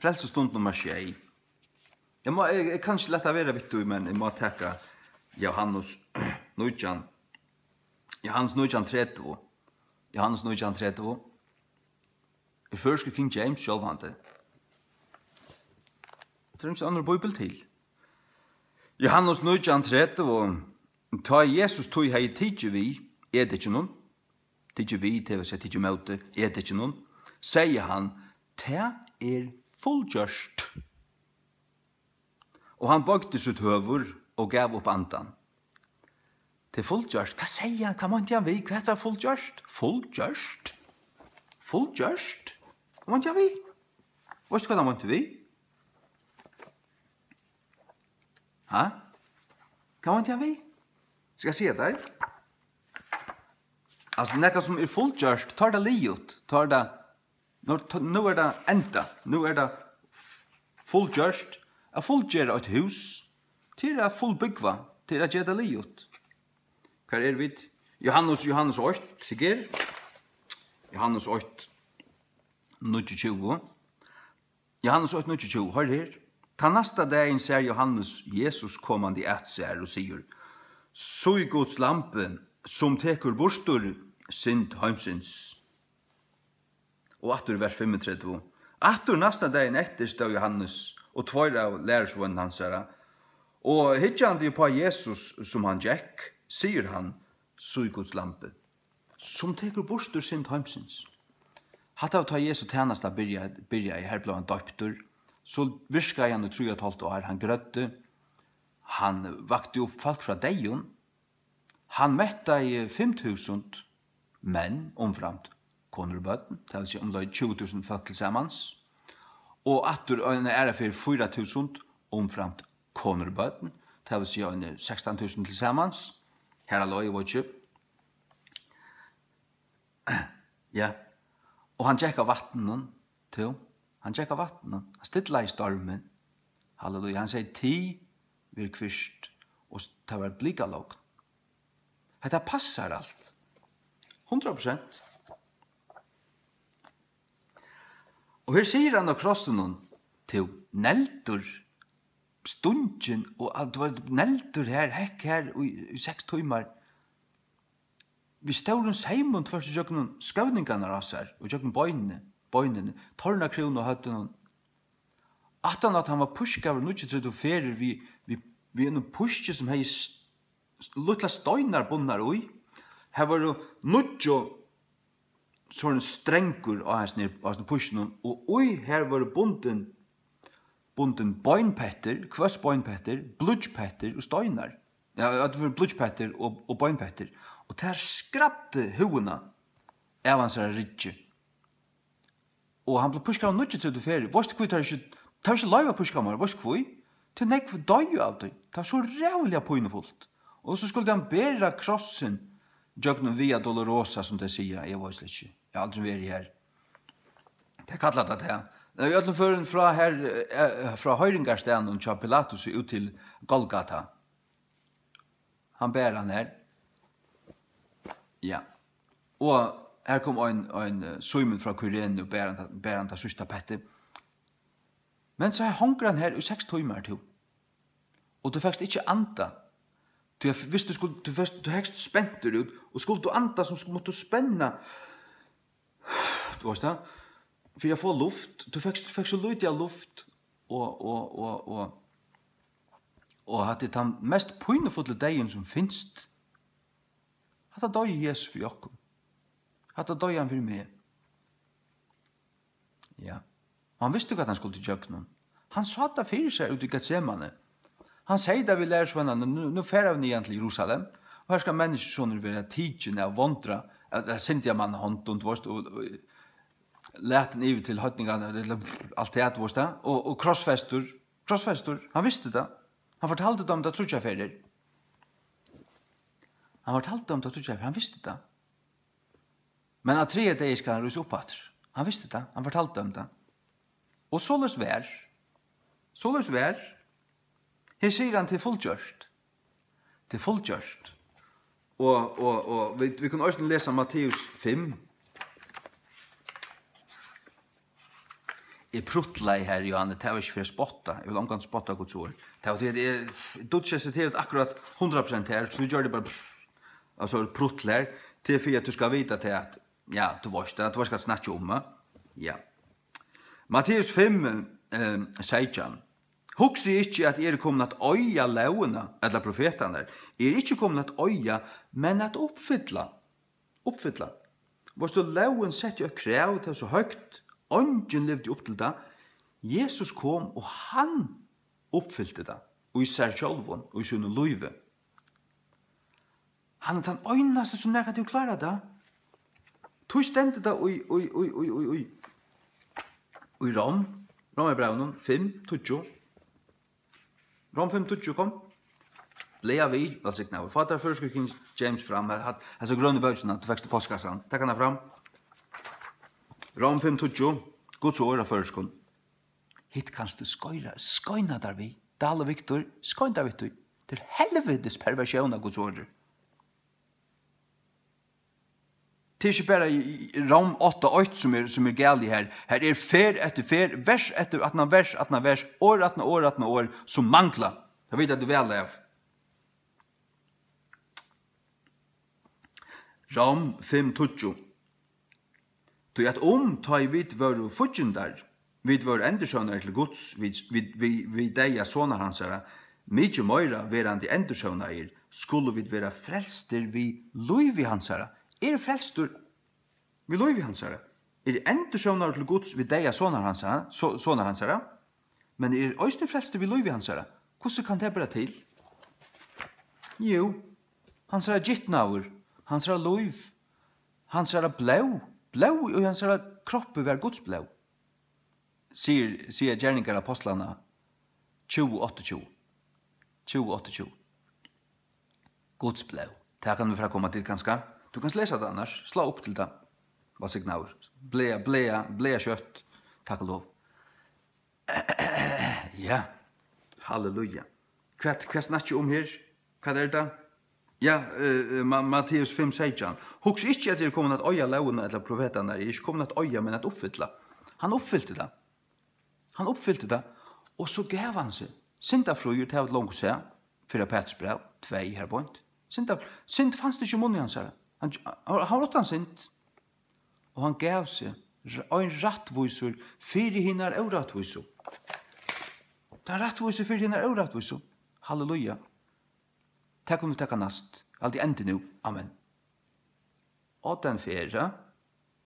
Frelsestund nummer 6. Jeg kan ikke lette være vidt, men jeg må takke Johannes 9. Johannes 9:30. Johannes 9:30. I første King James sjølvande. Det er ikke andre bibel til. Johannes 9:30. Ta Jesus tog hei tidje vi, det ikke noen. Tidje vi, det vil si tidje møte, det ikke noen. Sier han, ta fullgjørst. Og han bøgte sitt høver og gav opp andan. Til fullgjørst, hva sier han? Hva måtte han vi? Hva var fullgjørst? Fullgjørst? Fullgjørst? Hva måtte han vi? Hva skal han måtte vi? Hæ? Hva måtte han vi? Skal jeg si det der? Altså, nekka som fullgjørst, tar det liot, tar det. Nå det enda. Nå det fullgjørst. Jeg fullgjør et hus. Til det fullbygva. Til det gjør det liot. Hva vi? Johannes 8, sikker. Johannes 8, 29. Johannes 8, 29, hør her. Ta nasta dagen ser Johannes Jesus kommande at seg og sier, så i Guds lampe som tekur bortur synd heimsins. Og atur vers 35. Atur nasta dagen etter stod Johannes og tvær av lærersvennen hans herra. Og hitjande på Jesus som han gikk, sier han, så i Guds lampe, som tekur bortur synd heimsins. Hatt av ta Jesu tjenesta byrja i her blå han døptur, så virka han i 3,5 år, han grødde, han vakte opp folk fra deion, han metta i 5.000 menn omframt konerbøten, det vil si omløy 20.000 folk til sammans, og atter en ære for 4.000 omframt konerbøten, det vil si en 16.000 til sammans, her er løy og ikke. Ja, og han tjekka vattnen til, han tjekka vattnen, han stilla i stormen, halleluja, han sier, ti vil kvist, og det var blika låg. Hetta passar alt. 100%. Og her sier han av krossen til neldur, stundjen, og det var neldur her, hekk her, i 6 timer. Vi stod Simon først i jøkken skøvningene raser, og jøkken bøynene, tårna kron og høtten. At han var pushka over 34 vi en pushke som hei lutla støynar bunnar ui. Her var det nudjo sånn strengur av hans pushen, og ui her var det bunden bøynpetter, kvøss bøynpetter, bludgepetter og støynar. Ja, det var bludgepetter og bøynpetter. Og der skratte hovena av hans ridje. Og han ble pushka av 34. Vorst kvui tar ikke løyva pushka mer, vorst kvui? Til nekv døy av det. Det var så rævlig pøynefullt. Og så skulle han bæra krossen Jøgnen via Dolorosa, som det sier, jeg var ikke. Jeg har aldri vært her. Det er kallet det her. Jeg har føren fra høyringarstenen og kjøp Pilatus ut til Golgata. Han bærer han her. Ja. Og her kom en Simon fra Kyrene og bærer han til sørste pettet. Men så hongrer han her i 6 timer til. Og du fikk ikke anta. Hvis du hekst spent ut, og skulle du anta som skulle måtte spenna, du vet det, for jeg får luft, du fikk så lite av luft, og hatt det den mest pøynefulle dagen som finst. Hatt det døy Jesus for Jakob. Hatt det døy han for meg. Ja. Og han visste ikke at han skulle til kjøkkenen. Han sa det fyrir seg ut i Getsemane. Han sier det vi lærersvennerne, nå færer vi ned til Jerusalem, og her skal mennesker være tidgjene av vondra, sintiga mann hånden, og leten iver til høytningene, alt det, og krossfester, han visste det. Han fortalte dem det trodde jeg ferier. Han visste det. Men av 3 dager skal han ruse opp at. Han visste det, han fortalte dem det. Og såles vær, her sier han til fullgjørst. Og vi kan også lese Matteus 5. är pruttlei här Johanne, det var inte för spotta. Jag vill omgående spotta Guds ord. Det var det dutcher citerat akkurat 100% här, så vi gör det bara alltså pruttler till för att du ska veta till att ja, du ska snacka om. Ja. Matteus 5 16. Hugsi ikke at kommet at øya launa, eller profetene der. Ikke kommet at øya, men at oppfylla. Oppfylla. Hvis du laun sett jo krav til så høyt, ånden levde opp til det, Jesus kom og han oppfylte det, og i seg sjølven, og i sin løyve. Han er den øyneste som nærkert du klarer det. Tog stendte det i Rom er 5:20. Rom 5:20 kom. Leia vi, vel sikt nå. Fatter først King James fram, altså grønne bøkene, du fikk til postkassan. Takk han fram. Rom 5:20, Guds ord av først kom. Hitt kanst du skøyna der vi. Dale Victor, skøyna der vi. Det er helvetes perversjon av Guds ord. Det er ikke bare Rom 8:8 som er galt her. Her er fer etter fer, vers etter vers, år som mangler. Jeg vet at du vel av. Rom 5:20. Du at ta I vid våre fudgjendar, vid våre endersjønner til Guds, vid deia sånne hansara, mykje møyra verandi endersjønner, skulle vi være frelster vi løyvi hansara. Frelstur vi løyvi hansara. Endersjønner til Guds vid deia sånne hansara, men øyste frelster vi løyvi hansara. Hvordan kan det bli til? Jo, hansara gittnaur, hansara løyv, hansara blau, og hansara kroppe var Guds blau. Sier gjerningar apostlana 20:28. Guds blau. Det kan vi frakomma til kanskje. Du kan lesa det annars. Slå opp til det. Hva signaur. Blea kjøtt. Takk og lov. Ja. Halleluja. Hva snakker om her? Hva er det? Ja, Matteus 5:16. Hugs ikke at kommet at øya launa eller profetene er ikke kommet at øya, men at oppfylla. Han oppfylte det. Og så gav han seg. Syndafruer til at langt seg, for Petrus brev, 2 her point. Synd fanns det ikke munn I hans her. Han rått han synd. Og han gav seg en rattvisor fyrir hinnar euratvisor. Det er rattvisor fyrir hinnar euratvisor. Halleluja. Takk om vi takk nast. Alt I ende nu. Amen. Og den fjerde,